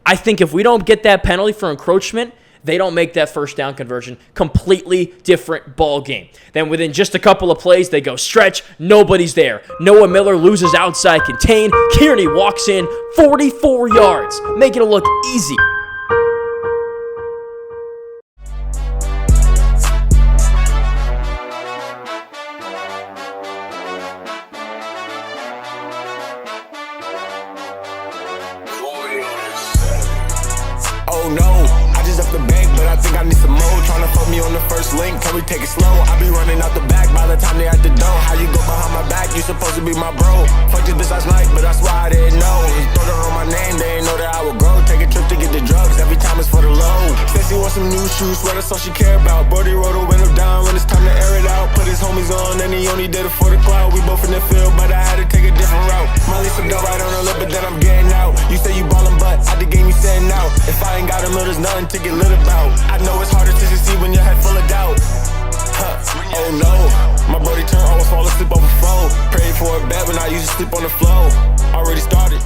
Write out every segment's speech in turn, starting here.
I think if we don't get that penalty for encroachment, they don't make that first down conversion. Completely different ball game. Then within just a couple of plays, they go stretch. Nobody's there. Noah Miller loses outside contain. Kearney walks in 44 yards, making it look easy. Oh no, I just left the bank, but I think I need some more. Tryna fuck me on the first link, can we take it slow? I be running out the back by the time they at the door. How you go behind my back? You supposed to be my bro. Fuck this bitch last night, but that's why I didn't know. Throw her on my name, they ain't know that I would grow. Take a trip to get the drugs, every time it's for the low. Says she wants some new shoes, swear that's all she care about. Brody rolled the window down when it's time to air it out. Put his homies on, and he only did it for the cloud. We both in the field, but I had to take a different route. Molly some dough right on the lip, but then I'm getting out. You say you ballin', but at the game you sitting out. If I ain't got a mill, there's nothing to get lit about. I know it's harder to succeed when your head full of doubt. Oh no, my Brody turn always fall asleep over phone. Prayed for a bed when I used to sleep on the floor. Already started.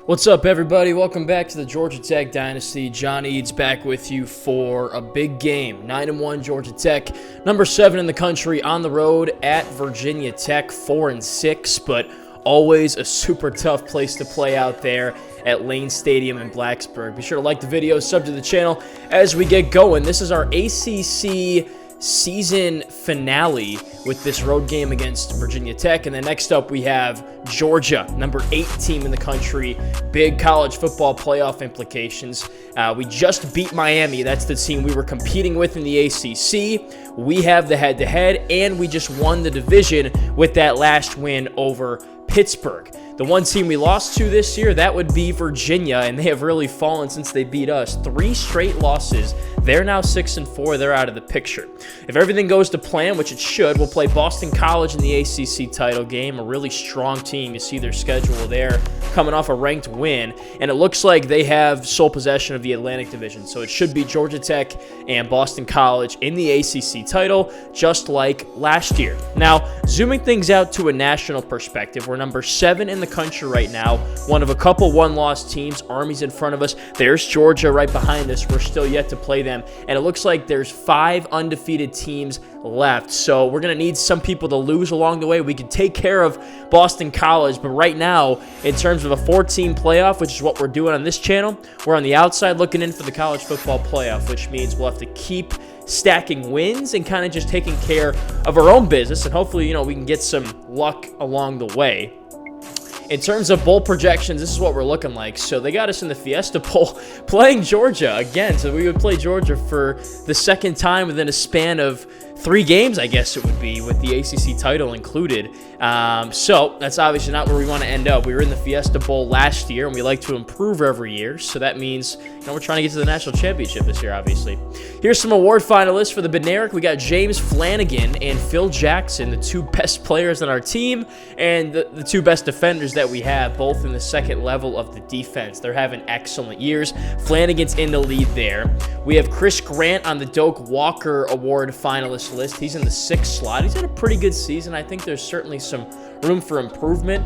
What's up, everybody? Welcome back to the Georgia Tech Dynasty. John Eads back with you for a big game. 9-1 Georgia Tech, number 7 in the country, on the road at Virginia Tech, 4-6, but always a super tough place to play out there at Lane Stadium in Blacksburg. Be sure to like the video, sub to the channel as we get going. This is our ACC season finale with this road game against Virginia Tech. And then next up we have Georgia, number 8 team in the country. Big college football playoff implications. We just beat Miami. That's the team we were competing with in the ACC. We have the head-to-head, and we just won the division with that last win over Pittsburgh. The one team we lost to this year, that would be Virginia, and they have really fallen since they beat us. 3 straight losses. They're now 6-4. They're out of the picture. If everything goes to plan, which it should, we'll play Boston College in the ACC title game, a really strong team. You see their schedule there, coming off a ranked win, and it looks like they have sole possession of the Atlantic Division, so it should be Georgia Tech and Boston College in the ACC title, just like last year. Now, zooming things out to a national perspective, we're number 7 in the country right now, one of a couple one-loss teams. Army's in front of us. There's Georgia right behind us. We're still yet to play them, and it looks like there's 5 undefeated teams left, so we're going to need some people to lose along the way. We can take care of Boston College, but right now, in terms of a 4-team playoff, which is what we're doing on this channel, we're on the outside looking in for the college football playoff, which means we'll have to keep stacking wins and kind of just taking care of our own business, and hopefully, we can get some luck along the way. In terms of bowl projections, this is what we're looking like. So they got us in the Fiesta Bowl playing Georgia again. So we would play Georgia for the second time within a span of 3 games, I guess it would be, with the ACC title included. So that's obviously not where we want to end up. We were in the Fiesta Bowl last year, and we like to improve every year. So that means we're trying to get to the national championship this year, obviously. Here's some award finalists for the Benerick. We got James Flanagan and Phil Jackson, the 2 best players on our team, and the 2 best defenders that we have, both in the second level of the defense. They're having excellent years. Flanagan's in the lead there. We have Chris Grant on the Doak Walker Award finalist list. He's in the 6th slot. He's had a pretty good season. I think there's certainly some room for improvement.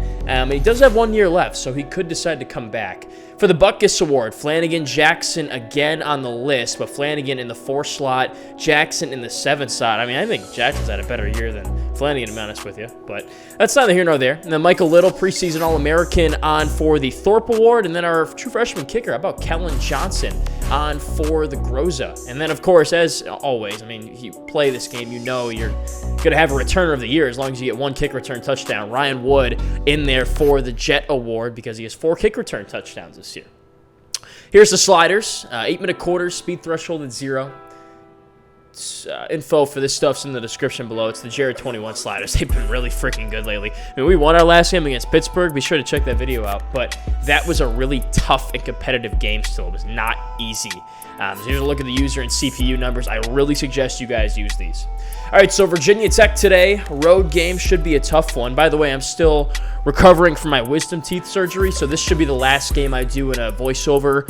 He does have 1 year left, so he could decide to come back. For the Butkus Award, Flanagan, Jackson again on the list, but Flanagan in the 4th slot, Jackson in the 7th slot. I think Jackson's had a better year than Flanagan, to be honest with you, but that's neither here nor there. And then Michael Little, preseason All-American, on for the Thorpe Award, and then our true freshman kicker, how about Kellen Johnson, on for the Groza. And then, of course, as always, you play this game, you're going to have a returner of the year as long as you get 1 kick return touchdown. Ryan Wood in there for the Jet Award because he has 4 kick return touchdowns this year. Here's the sliders. 8-minute quarters, speed threshold at 0. Info for this stuff's in the description below. It's the Jared 21 sliders. They've been really freaking good lately. We won our last game against Pittsburgh. Be sure to check that video out. But that was a really tough and competitive game still. It was not easy. So here's a look at the user and CPU numbers. I really suggest you guys use these. All right, so Virginia Tech today. Road game should be a tough one. By the way, I'm still recovering from my wisdom teeth surgery, so this should be the last game I do in a voiceover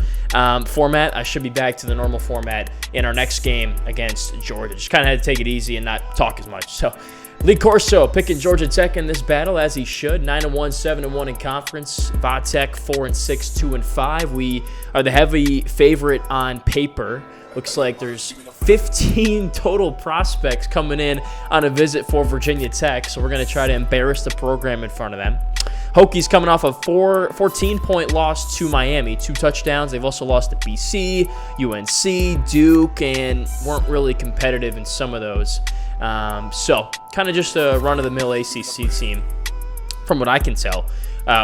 format. I should be back to the normal format in our next game against Georgia. Just kind of had to take it easy and not talk as much. So Lee Corso picking Georgia Tech in this battle, as he should. 9-1, 7-1 in conference. Vatech 4-6, 2-5. We are the heavy favorite on paper. Looks like there's 15 total prospects coming in on a visit for Virginia Tech, so we're going to try to embarrass the program in front of them. Hokies coming off a 14-point loss to Miami. 2 touchdowns. They've also lost to BC, UNC, Duke, and weren't really competitive in some of those. So kind of just a run-of-the-mill ACC team from what I can tell.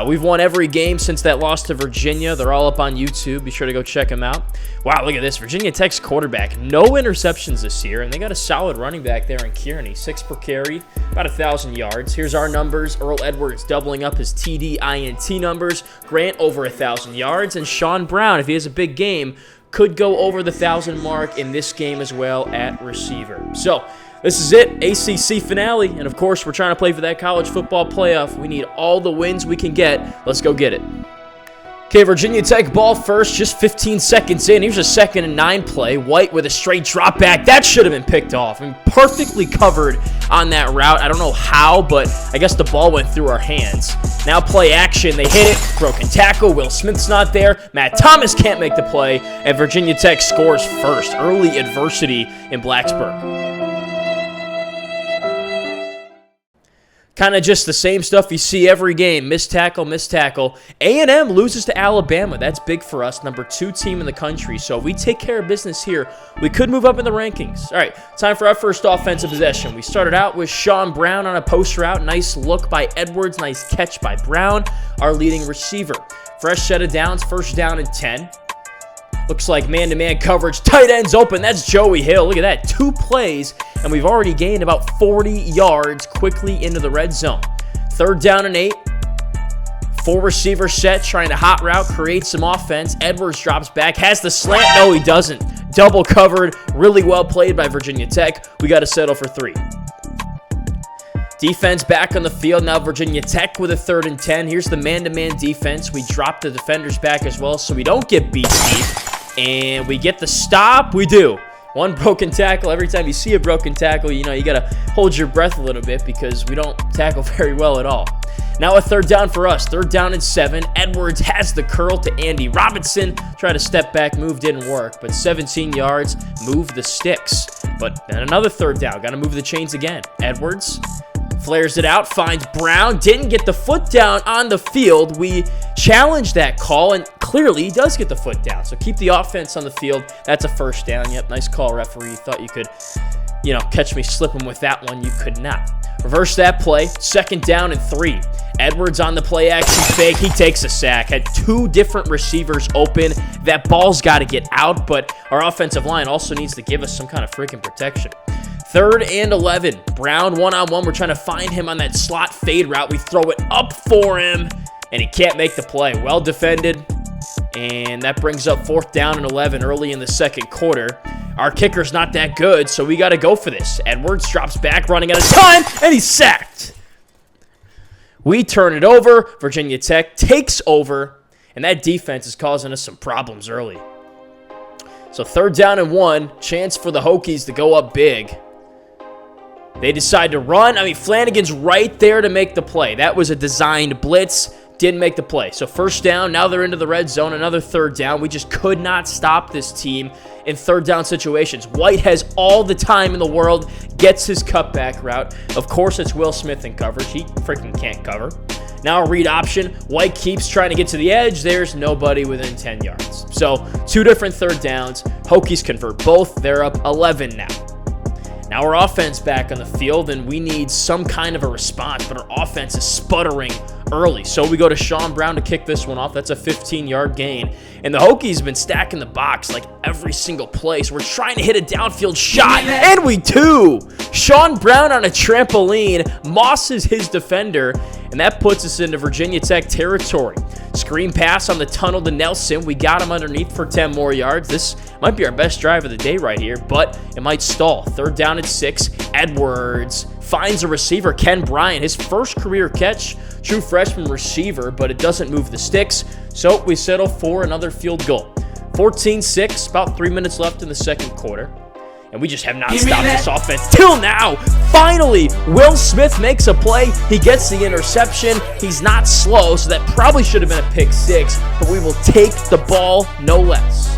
We've won every game since that loss to Virginia. They're all up on YouTube. Be sure to go check them out. Wow, look at this. Virginia Tech's quarterback. No interceptions this year, and they got a solid running back there in Kearney. 6 per carry, about 1,000 yards. Here's our numbers. Earl Edwards doubling up his TD, INT numbers. Grant over 1,000 yards. And Sean Brown, if he has a big game, could go over the 1,000 mark in this game as well at receiver. So this is it, ACC finale, and of course, we're trying to play for that college football playoff. We need all the wins we can get. Let's go get it. Okay, Virginia Tech ball first, just 15 seconds in. Here's a 2nd and 9 play. White with a straight drop back. That should have been picked off. I mean, perfectly covered on that route. I don't know how, but I guess the ball went through our hands. Now play action. They hit it. Broken tackle. Will Smith's not there. Matt Thomas can't make the play, and Virginia Tech scores first. Early adversity in Blacksburg. Kind of just the same stuff you see every game. Missed tackle, missed tackle. A&M loses to Alabama. That's big for us. Number 2 team in the country. So if we take care of business here, we could move up in the rankings. All right, time for our first offensive possession. We started out with Sean Brown on a post route. Nice look by Edwards. Nice catch by Brown, our leading receiver. Fresh set of downs. First down and 10. Looks like man-to-man coverage. Tight ends open. That's Joey Hill. Look at that. 2 plays, and we've already gained about 40 yards quickly into the red zone. 3rd down and 8. 4 receiver set, trying to hot route, create some offense. Edwards drops back, has the slant. No, he doesn't. Double covered. Really well played by Virginia Tech. We got to settle for 3. Defense back on the field. Now Virginia Tech with a 3rd and 10. Here's the man-to-man defense. We drop the defenders back as well so we don't get beat deep. And we get the stop. We do. 1 broken tackle. Every time you see a broken tackle, you got to hold your breath a little bit because we don't tackle very well at all. Now a 3rd down for us. 3rd down and 7. Edwards has the curl to Andy Robinson. Try to step back. Move didn't work, but 17 yards. Move the sticks. But then another 3rd down. Got to move the chains again. Edwards flares it out, finds Brown, didn't get the foot down on the field. We challenged that call, and clearly he does get the foot down. So keep the offense on the field. That's a 1st down. Yep, nice call, referee. Thought you could, catch me slipping with that one. You could not. Reverse that play. 2nd down and 3. Edwards on the play action fake. He takes a sack. Had 2 different receivers open. That ball's got to get out, but our offensive line also needs to give us some kind of freaking protection. 3rd and 11. Brown one-on-one. We're trying to find him on that slot fade route. We throw it up for him, and he can't make the play. Well defended, and that brings up 4th down and 11 early in the 2nd quarter. Our kicker's not that good, so we got to go for this. Edwards drops back, running out of time, and he's sacked. We turn it over. Virginia Tech takes over, and that defense is causing us some problems early. So 3rd down and 1. Chance for the Hokies to go up big. They decide to run. I mean, Flanagan's right there to make the play. That was a designed blitz. Didn't make the play. So 1st down. Now they're into the red zone. Another 3rd down. We just could not stop this team in 3rd down situations. White has all the time in the world. Gets his cutback route. Of course, it's Will Smith in coverage. He freaking can't cover. Now a read option. White keeps trying to get to the edge. There's nobody within 10 yards. So 2 different 3rd downs. Hokies convert both. They're up 11 now. Now our offense back on the field, and we need some kind of a response, but our offense is sputtering early. So we go to Sean Brown to kick this one off. That's a 15-yard gain. And the Hokies have been stacking the box like every single play. So we're trying to hit a downfield shot, and we do. Sean Brown on a trampoline mosses his defender, and that puts us into Virginia Tech territory. Screen pass on the tunnel to Nelson. We got him underneath for 10 more yards. This might be our best drive of the day right here, but it might stall. 3rd down and 6. Edwards finds a receiver, Ken Bryant, his first career catch. True freshman receiver, but it doesn't move the sticks, so we settle for another field goal. 14-6, about 3 minutes left in the 2nd quarter. And we just have not stopped this offense till now. Finally, Will Smith makes a play. He gets the interception. He's not slow, so that probably should have been a pick six, but we will take the ball no less.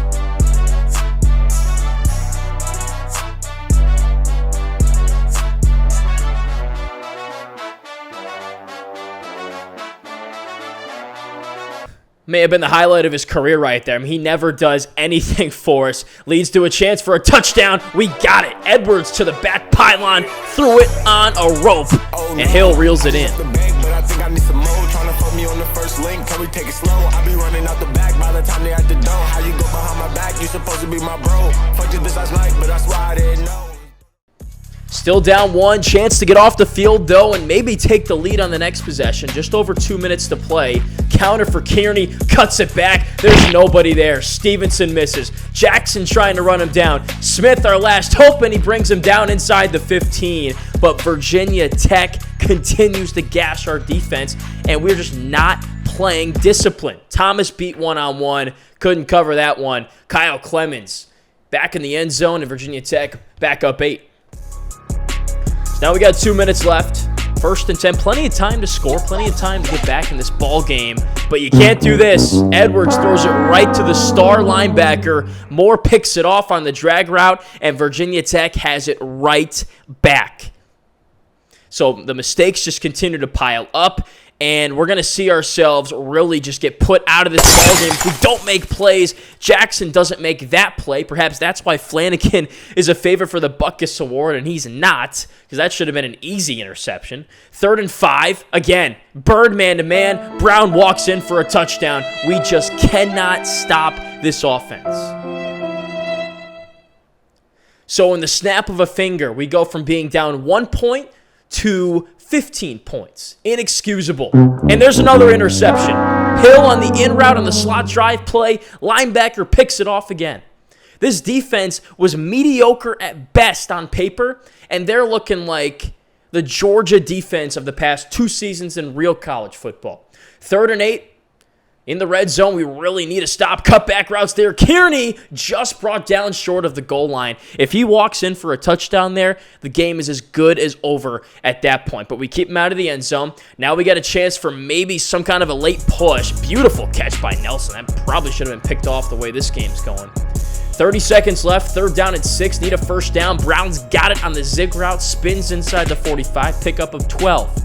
May have been the highlight of his career right there. I mean, he never does anything for us. Leads to a chance for a touchdown. We got it. Edwards to the back pylon, threw it on a rope, and Hill reels it in. Can we take it slow? I be running out the back by the time they at the door. How you go behind my back? You supposed to be my bro. Fucked you this last night, but I swear I didn't know. Still down one, chance to get off the field though and maybe take the lead on the next possession. Just over 2 minutes to play. Counter for Kearney, cuts it back. There's nobody there. Stevenson misses. Jackson trying to run him down. Smith, our last hope, and he brings him down inside the 15. But Virginia Tech continues to gash our defense, and we're just not playing discipline. Thomas beat one-on-one, couldn't cover that one. Kyle Clemens back in the end zone, and Virginia Tech back up 8. Now we got 2 minutes left. 1st and 10. Plenty of time to score. Plenty of time to get back in this ball game. But you can't do this. Edwards throws it right to the star linebacker. Moore picks it off on the drag route. And Virginia Tech has it right back. So the mistakes just continue to pile up. And we're going to see ourselves really just get put out of this ballgame if we don't make plays. Jackson doesn't make that play. Perhaps that's why Flanagan is a favorite for the Butkus Award, and he's not, because that should have been an easy interception. 3rd and 5. Again, Bird man-to-man. Brown walks in for a touchdown. We just cannot stop this offense. So in the snap of a finger, we go from being down 1 point to 15 points. Inexcusable. And there's another interception. Hill on the in route on the slot drive play. Linebacker picks it off again. This defense was mediocre at best on paper, and they're looking like the Georgia defense of the past 2 seasons in real college football. 3rd and 8. In the red zone, we really need to stop. Cutback routes there. Kearney just brought down short of the goal line. If he walks in for a touchdown there, the game is as good as over at that point. But we keep him out of the end zone. Now we got a chance for maybe some kind of a late push. Beautiful catch by Nelson. That probably should have been picked off the way this game's going. 30 seconds left. 3rd down and 6. Need a first down. Brown's got it on the zig route. Spins inside the 45. Pickup of 12.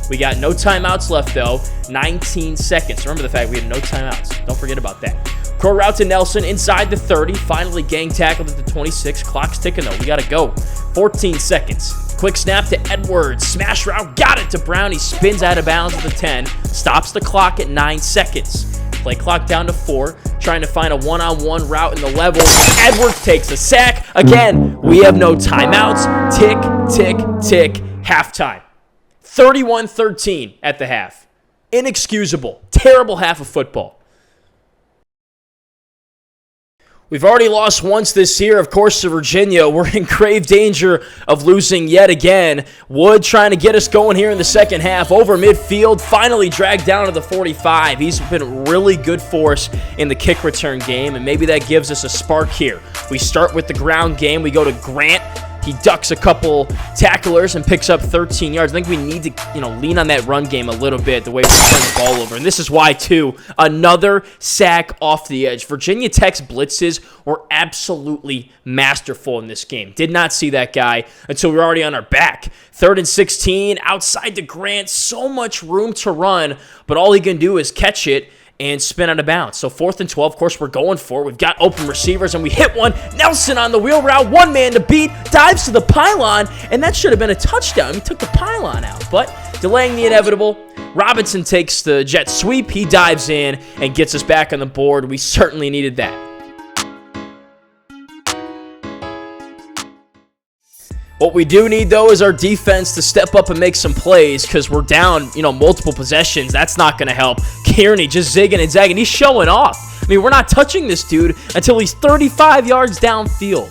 We got no timeouts left, though. 19 seconds. Remember the fact we had no timeouts. Don't forget about that. Curl route to Nelson inside the 30. Finally gang tackled at the 26. Clock's ticking, though. We got to go. 14 seconds. Quick snap to Edwards. Smash route. Got it to Brown. He spins out of bounds at the 10. Stops the clock at 9 seconds. Play clock down to 4. Trying to find a one-on-one route in the level. Edwards takes a sack. Again, we have no timeouts. Tick, tick, tick. Halftime. 31-13 at the half. Inexcusable. Terrible half of football. We've already lost once this year, of course, to Virginia. We're in grave danger of losing yet again. Wood trying to get us going here in the second half. Over midfield, finally dragged down to the 45. He's been really good for us in the kick return game, and maybe that gives us a spark here. We start with the ground game. We go to Grant. He ducks a couple tacklers and picks up 13 yards. I think we need to, lean on that run game a little bit, the way we turn the ball over. And this is why, too, another sack off the edge. Virginia Tech's blitzes were absolutely masterful in this game. Did not see that guy until we were already on our back. 3rd and 16, outside to Grant. So much room to run, but all he can do is catch it and spin out of bounds. So 4th and 12, of course, we're going for it. We've got open receivers, and we hit one. Nelson on the wheel route, one man to beat, dives to the pylon, and that should have been a touchdown. He took the pylon out, but delaying the inevitable. Robinson takes the jet sweep. He dives in and gets us back on the board. We certainly needed that. What we do need, though, is our defense to step up and make some plays because we're down, multiple possessions. That's not going to help. Kearney just zigging and zagging. He's showing off. I mean, we're not touching this dude until he's 35 yards downfield.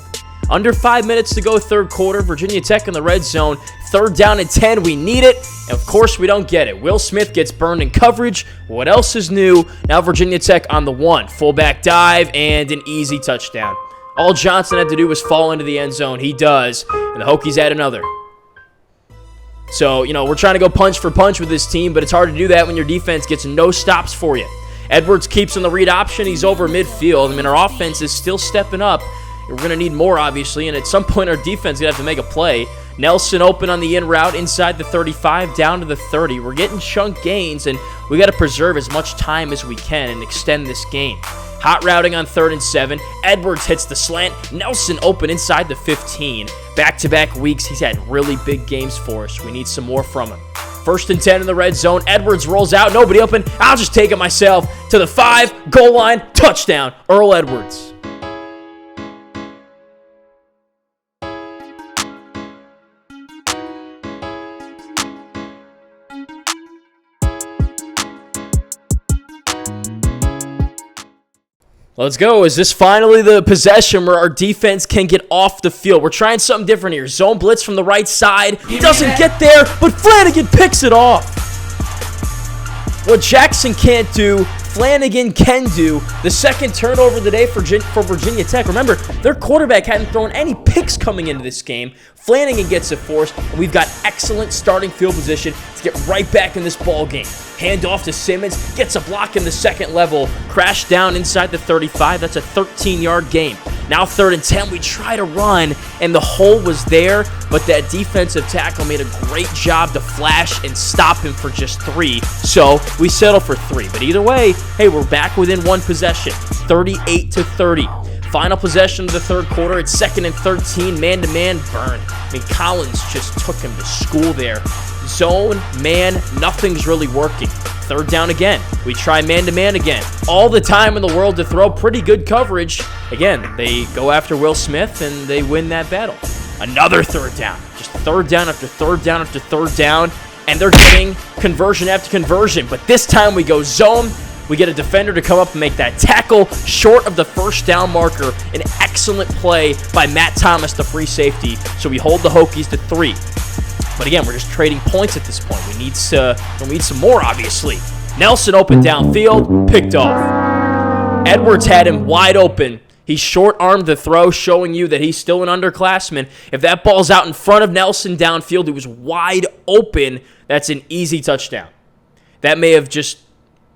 Under 5 minutes to go, third quarter. Virginia Tech in the red zone. 3rd down and 10. We need it. And of course, we don't get it. Will Smith gets burned in coverage. What else is new? Now Virginia Tech on the 1. Fullback dive and an easy touchdown. All Johnson had to do was fall into the end zone. He does, and the Hokies add another. So, we're trying to go punch for punch with this team, but it's hard to do that when your defense gets no stops for you. Edwards keeps on the read option. He's over midfield. Our offense is still stepping up. We're going to need more, obviously, and at some point our defense is going to have to make a play. Nelson open on the in route inside the 35 down to the 30. We're getting chunk gains, and we got to preserve as much time as we can and extend this game. Hot routing on 3rd and 7. Edwards hits the slant. Nelson open inside the 15. Back-to-back weeks, he's had really big games for us. We need some more from him. 1st and 10 in the red zone. Edwards rolls out. Nobody open. I'll just take it myself. To the 5. Goal line. Touchdown. Earl Edwards. Let's go. Is this finally the possession where our defense can get off the field? We're trying something different here. Zone blitz from the right side. He doesn't get there, but Flanagan picks it off. What Jackson can't do, Flanagan can do. The second turnover of the day for Virginia Tech. Remember, their quarterback hadn't thrown any picks coming into this game. Flanagan gets it forced, and we've got excellent starting field position to get right back in this ball game. Hand off to Simmons, gets a block in the second level, crash down inside the 35. That's a 13-yard gain. Now 3rd and 10, we try to run, and the hole was there, but that defensive tackle made a great job to flash and stop him for just 3. So we settle for 3. But either way, hey, we're back within one possession, 38-30. Final possession of the third quarter. It's 2nd and 13, man-to-man, burned. Collins just took him to school there. Zone, man, nothing's really working. 3rd down again. We try man-to-man again. All the time in the world to throw pretty good coverage. Again, they go after Will Smith, and they win that battle. Another 3rd down. Just 3rd down after 3rd down after 3rd down, and they're getting conversion after conversion. But this time we go zone. We get a defender to come up and make that tackle short of the 1st down marker. An excellent play by Matt Thomas, the free safety. So we hold the Hokies to 3. But again, we're just trading points at this point. We need some more, obviously. Nelson open downfield, picked off. Edwards had him wide open. He short-armed the throw, showing you that he's still an underclassman. If that ball's out in front of Nelson downfield, it was wide open. That's an easy touchdown. That may have just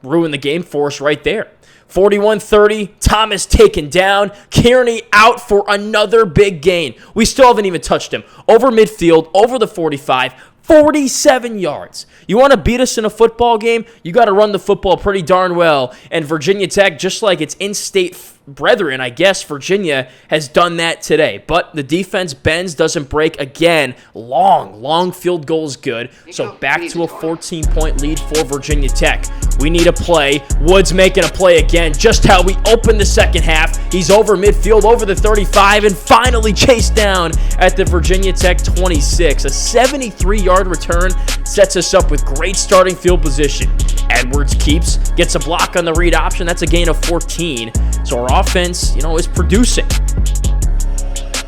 ruined the game for us right there. 41-30, Thomas taken down. Kearney out for another big gain. We still haven't even touched him. Over midfield, over the 45, 47 yards. You want to beat us in a football game? You got to run the football pretty darn well. And Virginia Tech, just like its in-state brethren, I guess, Virginia has done that today. But the defense bends, doesn't break again. Long field goal is good. So back to a 14-point lead for Virginia Tech. We need a play. Woods making a play again, just how we opened the second half. He's over midfield, over the 35, and finally chased down at the Virginia Tech 26. A 73-yard return sets us up with great starting field position. Edwards gets a block on the read option. That's a gain of 14. So our offense, is producing.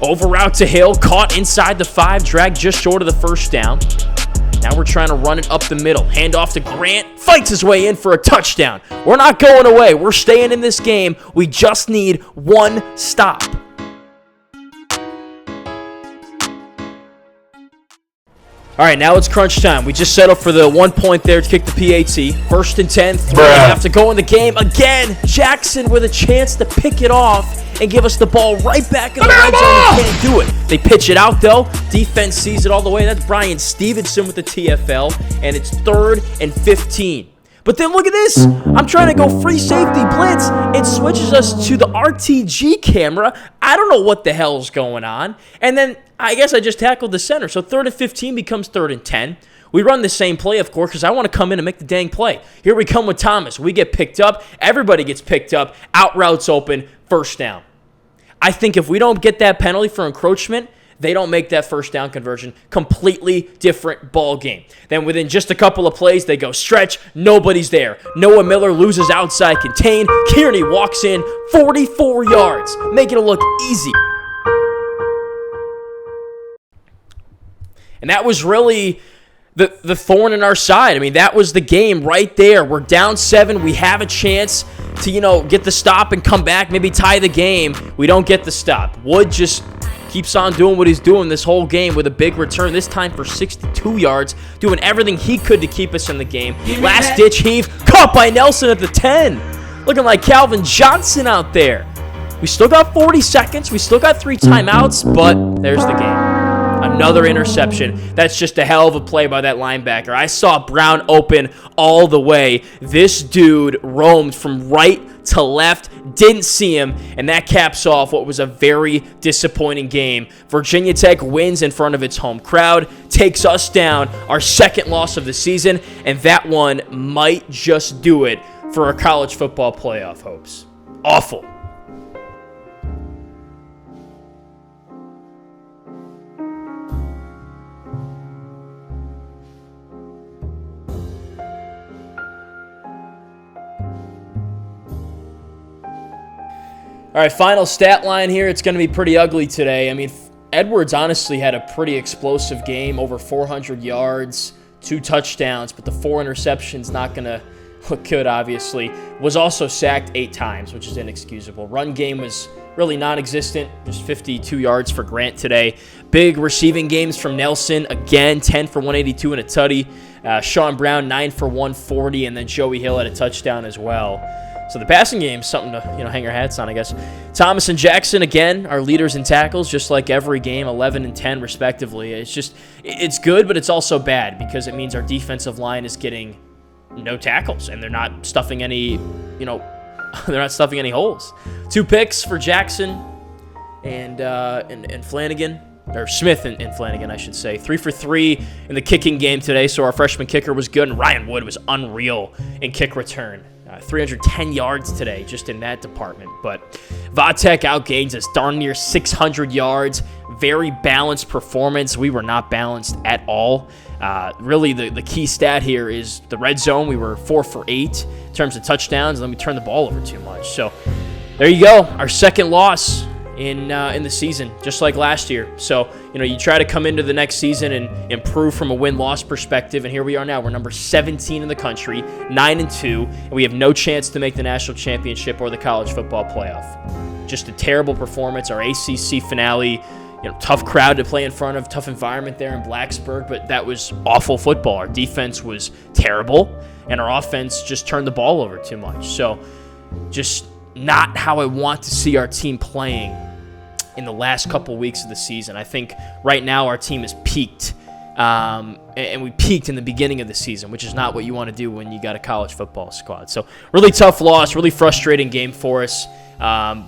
Over route to Hill, caught inside the 5, dragged just short of the 1st down. Now we're trying to run it up the middle. Hand off to Grant, fights his way in for a touchdown. We're not going away. We're staying in this game. We just need one stop. All right, now it's crunch time. We just settled for the 1 point there to kick the PAT. 1st and 10, 3.5 to go in the game. Again, Jackson with a chance to pick it off and give us the ball right back in the red zone. He can't do it. They pitch it out, though. Defense sees it all the way. That's Brian Stevenson with the TFL, and it's 3rd and 15. But then look at this. I'm trying to go free safety blitz. It switches us to the RTG camera. I don't know what the hell's going on. And then I guess I just tackled the center. So 3rd and 15 becomes 3rd and 10. We run the same play, of course, because I want to come in and make the dang play. Here we come with Thomas. We get picked up. Everybody gets picked up. Out routes open. 1st down. I think if we don't get that penalty for encroachment, they don't make that 1st down conversion. Completely different ball game. Then within just a couple of plays, they go stretch. Nobody's there. Noah Miller loses outside contain. Kearney walks in 44 yards, making it look easy. And that was really the thorn in our side. I mean, that was the game right there. We're down 7. We have a chance. to, you know, get the stop and come back, maybe tie the game. We don't get the stop. Wood just keeps on doing what he's doing this whole game with a big return, this time for 62 yards, doing everything he could to keep us in the game. Last-ditch heave, caught by Nelson at the 10. Looking like Calvin Johnson out there. We still got 40 seconds. We still got 3 timeouts, but there's the game. Another interception. That's just a hell of a play by that linebacker. I saw Brown open all the way. This dude roamed from right to left, didn't see him, and that caps off what was a very disappointing game. Virginia Tech wins in front of its home crowd, takes us down, our second loss of the season, and that one might just do it for our college football playoff hopes. Awful. All right, final stat line here. It's going to be pretty ugly today. I mean, Edwards honestly had a pretty explosive game, over 400 yards, 2 touchdowns, but the 4 interceptions not going to look good, obviously. Was also sacked 8 times, which is inexcusable. Run game was really non-existent, just 52 yards for Grant today. Big receiving games from Nelson, again, 10 for 182 and a tutty. Sean Brown, 9 for 140, and then Joey Hill had a touchdown as well. So the passing game is something to, hang our hats on, I guess. Thomas and Jackson, again, are leaders in tackles, just like every game, 11 and 10 respectively. It's good, but it's also bad because it means our defensive line is getting no tackles, and they're not stuffing any, they're not stuffing any holes. 2 picks for Jackson and Flanagan, or Smith and Flanagan, I should say. 3 for 3 in the kicking game today, so our freshman kicker was good, and Ryan Wood was unreal in kick return. 310 yards today just in that department. But Vatek outgains us darn near 600 yards. Very balanced performance. We were not balanced at all. Really, the key stat here is the red zone. We were 4 for 8 in terms of touchdowns, and then we turned the ball over too much. So there you go. Our second loss in the season, just like last year. So, you try to come into the next season and improve from a win-loss perspective, and here we are now. We're number 17 in the country, 9-2, and we have no chance to make the national championship or the college football playoff. Just a terrible performance. Our ACC finale, tough crowd to play in front of, tough environment there in Blacksburg, but that was awful football. Our defense was terrible, and our offense just turned the ball over too much. So, just not how I want to see our team playing in the last couple weeks of the season. I think right now our team is peaked, and we peaked in the beginning of the season, which is not what you want to do when you got a college football squad. So really tough loss, really frustrating game for us.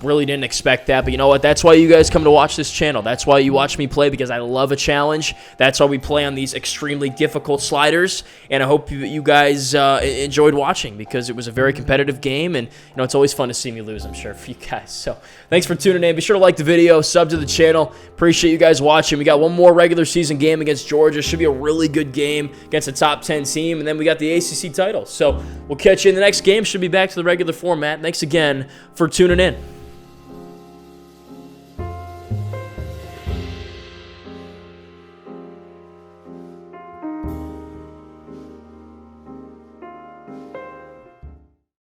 Really didn't expect that, but you know what? That's why you guys come to watch this channel. That's why you watch me play, because I love a challenge. That's why we play on these extremely difficult sliders, and I hope you guys enjoyed watching, because it was a very competitive game, and it's always fun to see me lose, I'm sure, for you guys. So thanks for tuning in. Be sure to like the video, sub to the channel. Appreciate you guys watching. We got one more regular season game against Georgia. Should be a really good game against a top 10 team, and then we got the ACC title. So we'll catch you in the next game. Should be back to the regular format. Thanks again for tuning in.